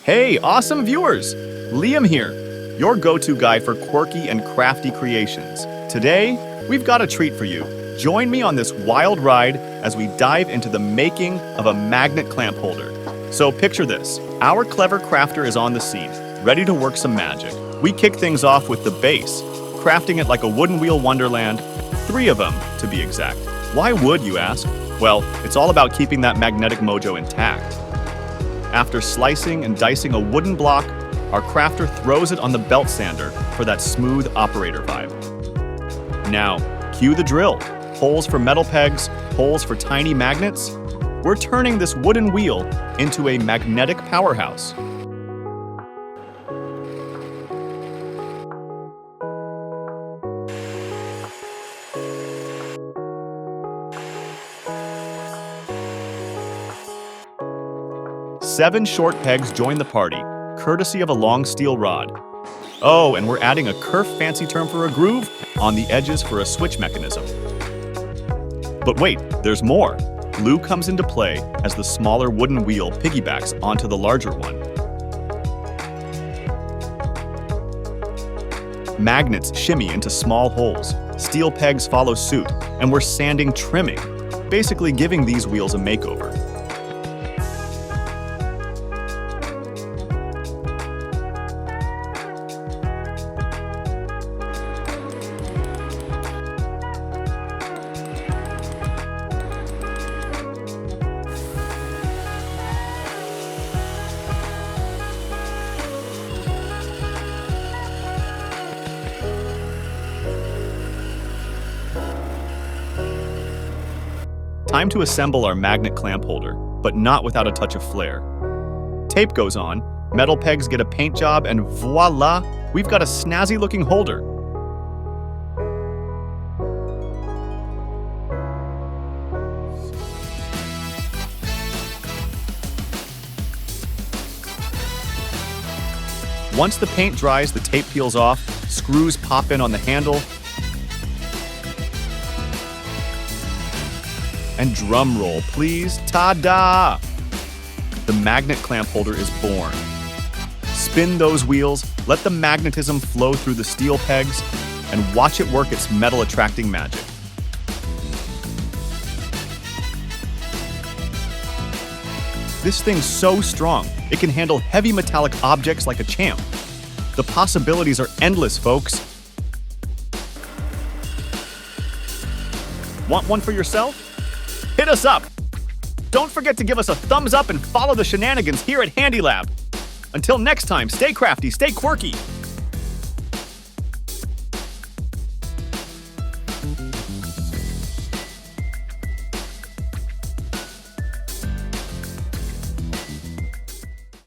Hey, awesome viewers! Liam here, your go-to guy for quirky and crafty creations. Today, we've got a treat for you. Join me on this wild ride as we dive into the making of a magnet clamp holder. So picture this. Our clever crafter is on the scene, ready to work some magic. We kick things off with the base, crafting it like a wooden wheel wonderland, 3 of them to be exact. Why wood, you ask? Well, it's all about keeping that magnetic mojo intact. After slicing and dicing a wooden block, our crafter throws it on the belt sander for that smooth operator vibe. Now, cue the drill. Holes for metal pegs, holes for tiny magnets. We're turning this wooden wheel into a magnetic powerhouse. Seven short pegs join the party, courtesy of a long steel rod. Oh, and we're adding a kerf fancy term for a groove on the edges for a switch mechanism. But wait, there's more. Glue comes into play as the smaller wooden wheel piggybacks onto the larger one. Magnets shimmy into small holes. Steel pegs follow suit, and we're sanding trimming, basically giving these wheels a makeover. Time to assemble our magnet clamp holder, but not without a touch of flair. Tape goes on, metal pegs get a paint job, and voila, we've got a snazzy looking holder. Once the paint dries, the tape peels off, screws pop in on the handle, and drum roll, please. Ta-da! The magnet clamp holder is born. Spin those wheels, let the magnetism flow through the steel pegs, and watch it work its metal attracting magic. This thing's so strong, it can handle heavy metallic objects like a champ. The possibilities are endless, folks. Want one for yourself? Hit us up! Don't forget to give us a thumbs up and follow the shenanigans here at Handy Lab. Until next time, stay crafty, stay quirky,